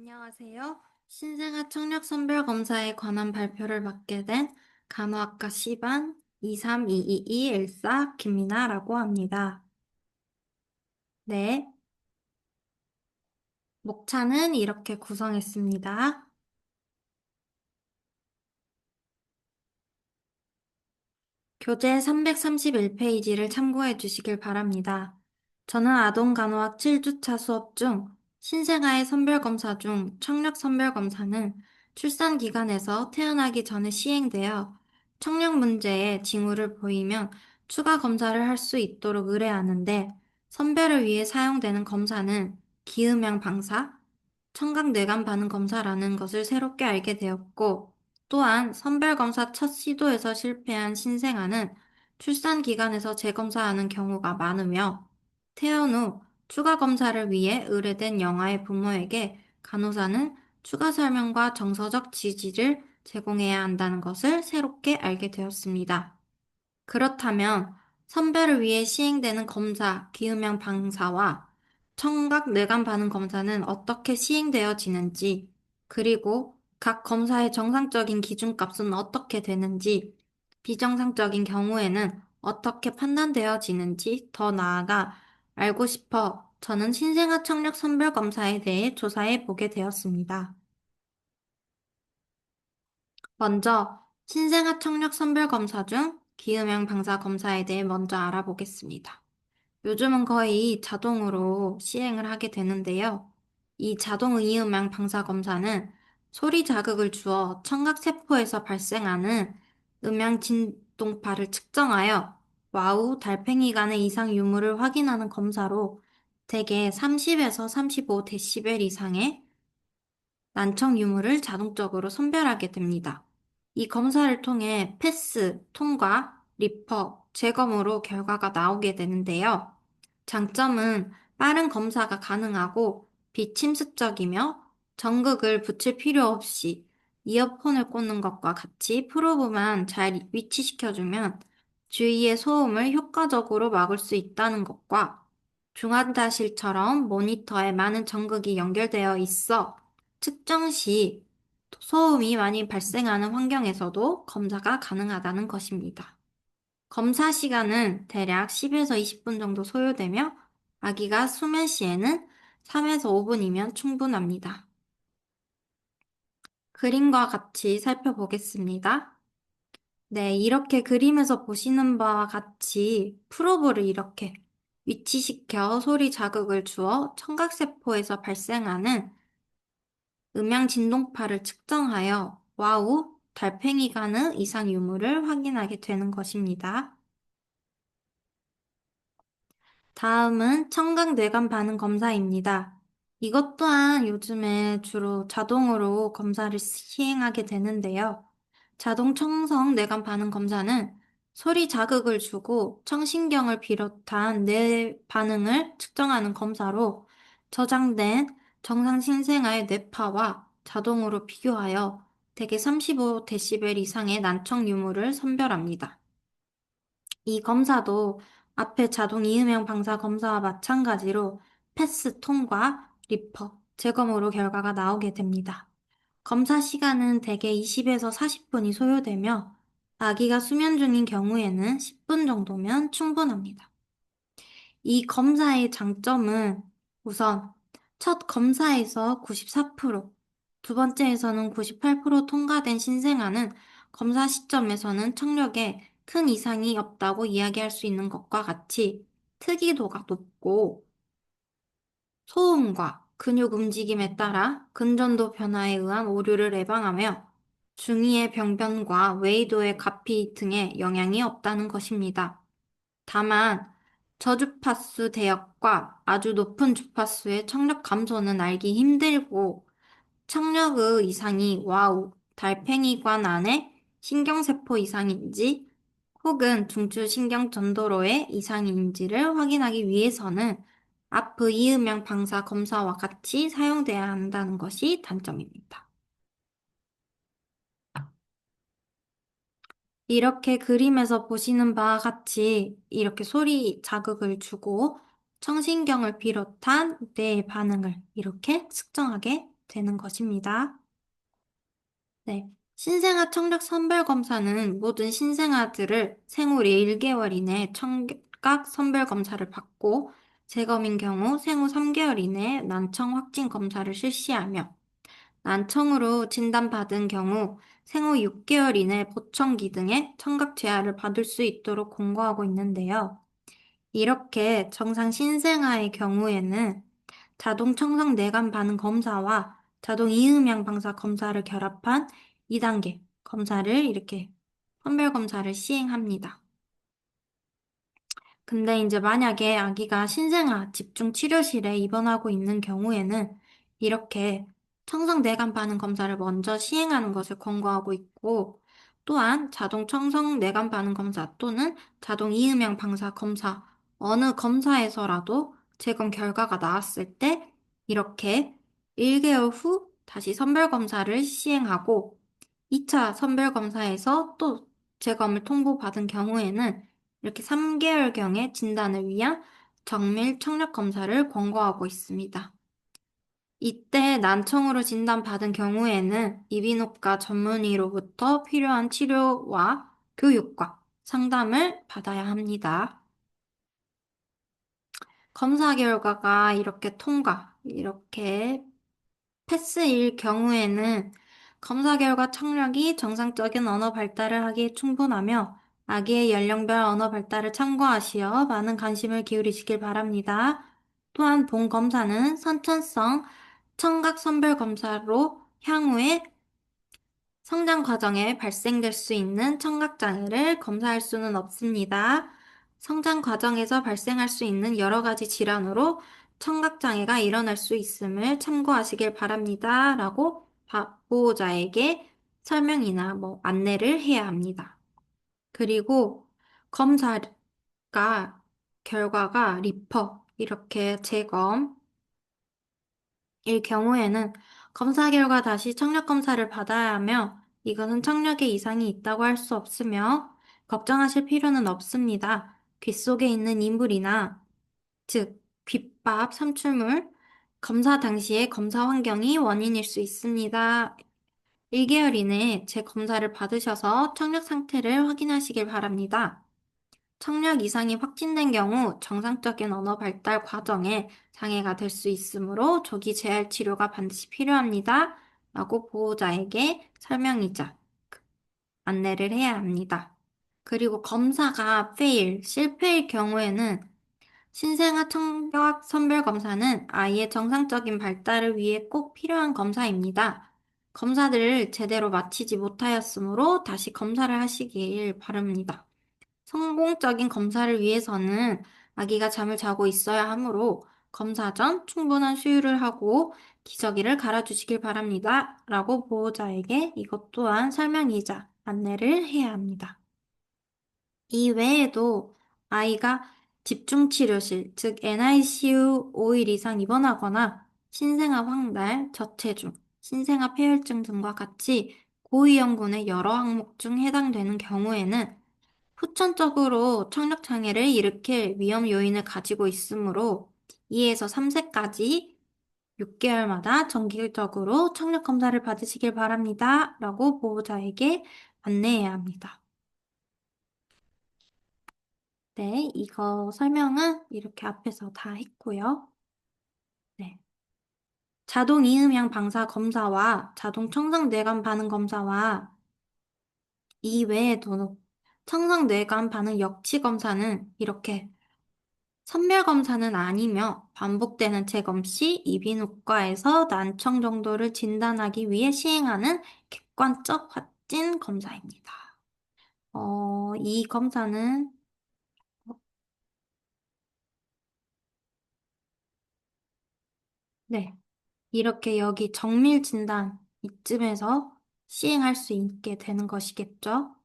안녕하세요. 신생아 청력 선별 검사에 관한 발표를 맡게 된 간호학과 C반 2322214 김민아라고 합니다. 네, 목차는 이렇게 구성했습니다. 교재 331페이지를 참고해 주시길 바랍니다. 저는 아동간호학 7주차 수업 중 신생아의 선별검사 중 청력 선별검사는 출산기관에서 태어나기 전에 시행되어 청력 문제에 징후를 보이면 추가 검사를 할 수 있도록 의뢰하는데 선별을 위해 사용되는 검사는 기음양 방사, 청각뇌관 반응 검사라는 것을 새롭게 알게 되었고 또한 선별검사 첫 시도에서 실패한 신생아는 출산기관에서 재검사하는 경우가 많으며 태어난 후 추가 검사를 위해 의뢰된 영아의 부모에게 간호사는 추가 설명과 정서적 지지를 제공해야 한다는 것을 새롭게 알게 되었습니다. 그렇다면 선별을 위해 시행되는 검사, 기음형 방사와 청각 뇌관 반응 검사는 어떻게 시행되어지는지, 그리고 각 검사의 정상적인 기준값은 어떻게 되는지, 비정상적인 경우에는 어떻게 판단되어지는지 더 나아가 알고 싶어 저는 신생아 청력 선별 검사에 대해 조사해 보게 되었습니다. 먼저 신생아 청력 선별 검사 중 기음형 방사 검사에 대해 먼저 알아보겠습니다. 요즘은 거의 자동으로 시행을 하게 되는데요. 이 자동 이음양 방사 검사는 소리 자극을 주어 청각세포에서 발생하는 음향 진동파를 측정하여 와우, 달팽이 간의 이상 유무를 확인하는 검사로 대개 30에서 35데시벨 이상의 난청 유무를 자동적으로 선별하게 됩니다. 이 검사를 통해 패스, 통과, 리퍼, 재검으로 결과가 나오게 되는데요. 장점은 빠른 검사가 가능하고 비침습적이며 전극을 붙일 필요 없이 이어폰을 꽂는 것과 같이 프로브만 잘 위치시켜주면 주위의 소음을 효과적으로 막을 수 있다는 것과 중환자실처럼 모니터에 많은 전극이 연결되어 있어 측정 시 소음이 많이 발생하는 환경에서도 검사가 가능하다는 것입니다. 검사 시간은 대략 10에서 20분 정도 소요되며 아기가 수면 시에는 3에서 5분이면 충분합니다. 그림과 같이 살펴보겠습니다. 네, 이렇게 그림에서 보시는 바와 같이 프로브를 이렇게 위치시켜 소리 자극을 주어 청각세포에서 발생하는 음향 진동파를 측정하여 와우, 달팽이 간의 이상 유무를 확인하게 되는 것입니다. 다음은 청각뇌관 반응 검사입니다. 이것 또한 요즘에 주로 자동으로 검사를 시행하게 되는데요. 자동 청성 뇌관 반응 검사는 소리 자극을 주고 청신경을 비롯한 뇌 반응을 측정하는 검사로 저장된 정상 신생아의 뇌파와 자동으로 비교하여 대개 35데시벨 이상의 난청 유무를 선별합니다. 이 검사도 앞의 자동 이음형 방사 검사와 마찬가지로 패스 통과, 리퍼, 재검으로 결과가 나오게 됩니다. 검사 시간은 대개 20에서 40분이 소요되며 아기가 수면 중인 경우에는 10분 정도면 충분합니다. 이 검사의 장점은 우선 첫 검사에서 94%, 두 번째에서는 98% 통과된 신생아는 검사 시점에서는 청력에 큰 이상이 없다고 이야기할 수 있는 것과 같이 특이도가 높고 소음과 근육 움직임에 따라 근전도 변화에 의한 오류를 예방하며 중이의 병변과 웨이도의 가피 등에 영향이 없다는 것입니다. 다만 저주파수 대역과 아주 높은 주파수의 청력 감소는 알기 힘들고 청력의 이상이 와우, 달팽이관 안의 신경세포 이상인지 혹은 중추신경 전도로의 이상인지를 확인하기 위해서는 앞의 이음양 방사 검사와 같이 사용돼야 한다는 것이 단점입니다. 이렇게 그림에서 보시는 바와 같이 이렇게 소리 자극을 주고 청신경을 비롯한 뇌의 반응을 이렇게 측정하게 되는 것입니다. 네. 신생아 청력 선별 검사는 모든 신생아들을 생후 1개월 이내 청각 선별 검사를 받고 재검인 경우 생후 3개월 이내에 난청 확진 검사를 실시하며 난청으로 진단받은 경우 생후 6개월 이내 보청기 등의 청각 재활을 받을 수 있도록 권고하고 있는데요. 이렇게 정상 신생아의 경우에는 자동 청각 뇌관 반응 검사와 자동 이음양 방사 검사를 결합한 2단계 검사를 이렇게 선별 검사를 시행합니다. 근데 이제 만약에 아기가 신생아 집중 치료실에 입원하고 있는 경우에는 이렇게 청성 뇌관 반응 검사를 먼저 시행하는 것을 권고하고 있고, 또한 자동 청성 뇌관 반응 검사 또는 자동 이음양 방사 검사 어느 검사에서라도 재검 결과가 나왔을 때 이렇게 1개월 후 다시 선별 검사를 시행하고 2차 선별 검사에서 또 재검을 통보받은 경우에는 이렇게 3개월경의 진단을 위한 정밀 청력 검사를 권고하고 있습니다. 이때 난청으로 진단받은 경우에는 이비인후과 전문의로부터 필요한 치료와 교육과 상담을 받아야 합니다. 검사 결과가 이렇게 이렇게 패스일 경우에는 검사 결과 청력이 정상적인 언어 발달을 하기에 충분하며 아기의 연령별 언어 발달을 참고하시어 많은 관심을 기울이시길 바랍니다. 또한 본 검사는 선천성 청각 선별 검사로 향후에 성장 과정에 발생될 수 있는 청각장애를 검사할 수는 없습니다. 성장 과정에서 발생할 수 있는 여러 가지 질환으로 청각장애가 일어날 수 있음을 참고하시길 바랍니다. 라고 보호자에게 설명이나 안내를 해야 합니다. 그리고 검사가 결과가 이렇게 재검, 일 경우에는 검사 결과 다시 청력 검사를 받아야 하며 이것은 청력에 이상이 있다고 할 수 없으며 걱정하실 필요는 없습니다. 귀 속에 있는 이물이나 즉 귓밥, 삼출물, 검사 당시의 검사 환경이 원인일 수 있습니다. 1개월 이내에 재검사를 받으셔서 청력 상태를 확인하시길 바랍니다. 청력 이상이 확진된 경우 정상적인 언어 발달 과정에 장애가 될 수 있으므로 조기 재활 치료가 반드시 필요합니다. 라고 보호자에게 설명이자 안내를 해야 합니다. 그리고 검사가 실패일 경우에는 신생아 청각 선별 검사는 아이의 정상적인 발달을 위해 꼭 필요한 검사입니다. 검사들을 제대로 마치지 못하였으므로 다시 검사를 하시길 바랍니다. 성공적인 검사를 위해서는 아기가 잠을 자고 있어야 하므로 검사 전 충분한 수유를 하고 기저귀를 갈아주시길 바랍니다. 라고 보호자에게 이것 또한 설명이자 안내를 해야 합니다. 이 외에도 아이가 집중치료실, 즉 NICU 5일 이상 입원하거나 신생아 황달, 저체중, 신생아 폐혈증 등과 같이 고위험군의 여러 항목 중 해당되는 경우에는 후천적으로 청력장애를 일으킬 위험 요인을 가지고 있으므로 2에서 3세까지 6개월마다 정기적으로 청력 검사를 받으시길 바랍니다. 라고 보호자에게 안내해야 합니다. 네, 이거 설명은 이렇게 앞에서 다 했고요. 네. 자동 이음양 방사 검사와 자동 청각 뇌관 반응 검사와 이 외에도 청각 뇌관 반응 역치 검사는 이렇게 선별 검사는 아니며 반복되는 재검 시 이비인후과에서 난청 정도를 진단하기 위해 시행하는 객관적 확진 검사입니다. 이 검사는 네, 이렇게 여기 정밀 진단 이쯤에서 시행할 수 있게 되는 것이겠죠.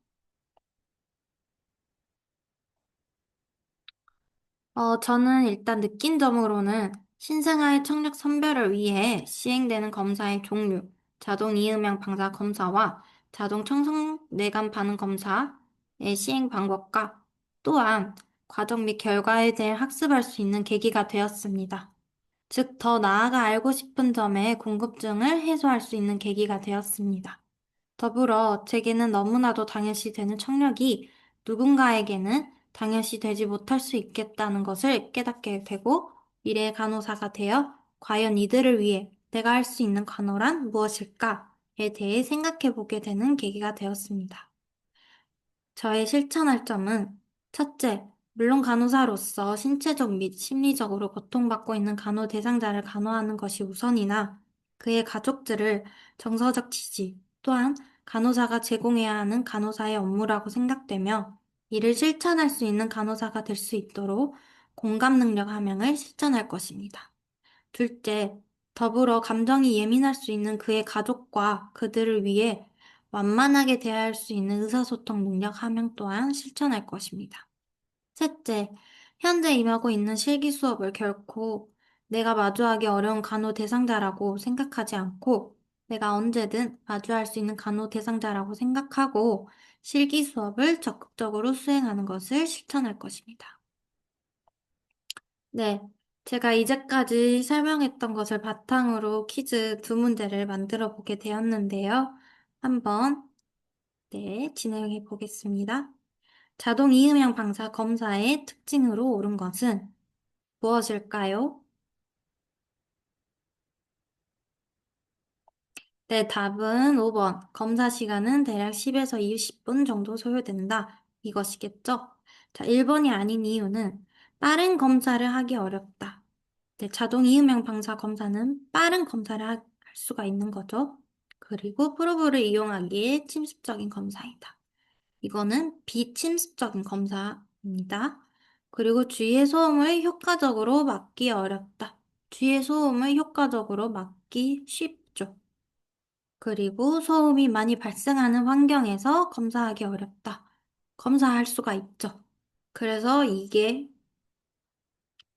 저는 일단 느낀 점으로는 신생아의 청력 선별을 위해 시행되는 검사의 종류, 자동 이음양 방사 검사와 자동 청성 뇌관 반응 검사의 시행 방법과 또한 과정 및 결과에 대해 학습할 수 있는 계기가 되었습니다. 즉, 더 나아가 알고 싶은 점에 궁금증을 해소할 수 있는 계기가 되었습니다. 더불어 제게는 너무나도 당연시 되는 청력이 누군가에게는 당연시 되지 못할 수 있겠다는 것을 깨닫게 되고 미래의 간호사가 되어 과연 이들을 위해 내가 할 수 있는 간호란 무엇일까에 대해 생각해 보게 되는 계기가 되었습니다. 저의 실천할 점은 첫째, 물론 간호사로서 신체적 및 심리적으로 고통받고 있는 간호 대상자를 간호하는 것이 우선이나 그의 가족들을 정서적 지지 또한 간호사가 제공해야 하는 간호사의 업무라고 생각되며 이를 실천할 수 있는 간호사가 될 수 있도록 공감 능력 함양을 실천할 것입니다. 둘째, 더불어 감정이 예민할 수 있는 그의 가족과 그들을 위해 완만하게 대할 수 있는 의사소통 능력 함양 또한 실천할 것입니다. 셋째, 현재 임하고 있는 실기 수업을 결코 내가 마주하기 어려운 간호 대상자라고 생각하지 않고 내가 언제든 마주할 수 있는 간호 대상자라고 생각하고 실기 수업을 적극적으로 수행하는 것을 실천할 것입니다. 네, 제가 이제까지 설명했던 것을 바탕으로 퀴즈 두 문제를 만들어 보게 되었는데요. 한번, 네, 진행해 보겠습니다. 자동 이음향 방사 검사의 특징으로 옳은 것은 무엇일까요? 네, 답은 5번. 검사 시간은 대략 10에서 20분 정도 소요된다. 이것이겠죠? 자, 1번이 아닌 이유는 빠른 검사를 하기 어렵다. 네, 자동 이음향 방사 검사는 빠른 검사를 할 수가 있는 거죠. 그리고 프로브를 이용하기에 침습적인 검사이다. 이거는 비침습적인 검사입니다. 그리고 주위의 소음을 효과적으로 막기 어렵다. 주위의 소음을 효과적으로 막기 쉽죠. 그리고 소음이 많이 발생하는 환경에서 검사하기 어렵다. 검사할 수가 있죠. 그래서 이게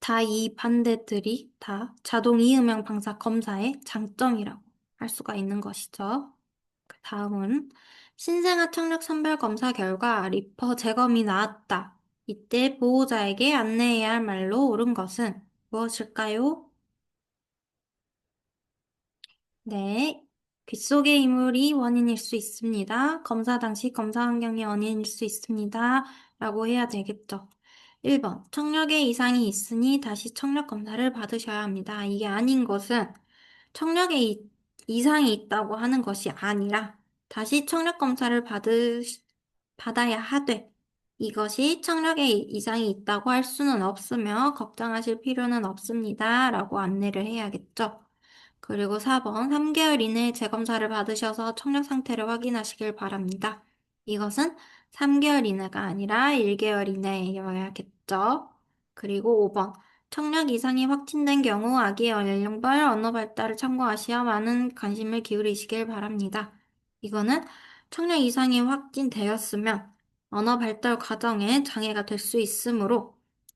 다 이 반대들이 다 자동 이음향 방사 검사의 장점이라고 할 수가 있는 것이죠. 그 다음은 신생아 청력 선별 검사 결과 리퍼 재검이 나왔다. 이때 보호자에게 안내해야 할 말로 옳은 것은 무엇일까요? 네. 귓속의 이물이 원인일 수 있습니다. 검사 당시 검사 환경이 원인일 수 있습니다. 라고 해야 되겠죠. 1번. 청력에 이상이 있으니 다시 청력 검사를 받으셔야 합니다. 이게 아닌 것은 청력에 이상이 있다고 하는 것이 아니라 다시 청력 검사를 받아야 하되 이것이 청력에 이상이 있다고 할 수는 없으며 걱정하실 필요는 없습니다. 라고 안내를 해야겠죠. 그리고 4번, 3개월 이내에 재검사를 받으셔서 청력 상태를 확인하시길 바랍니다. 이것은 3개월 이내가 아니라 1개월 이내여야겠죠. 그리고 5번, 청력 이상이 확진된 경우 아기의 연령별 언어 발달을 참고하시어 많은 관심을 기울이시길 바랍니다. 이거는 청력 이상이 확진되었으면 언어 발달 과정에 장애가 될 수 있으므로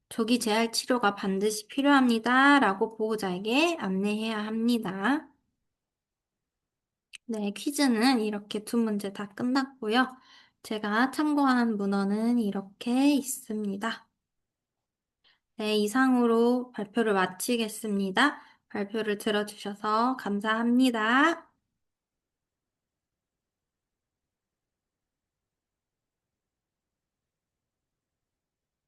조기 재활 치료가 반드시 필요합니다. 라고 보호자에게 안내해야 합니다. 네, 퀴즈는 이렇게 두 문제 다 끝났고요. 제가 참고한 문헌은 이렇게 있습니다. 네, 이상으로 발표를 마치겠습니다. 발표를 들어주셔서 감사합니다.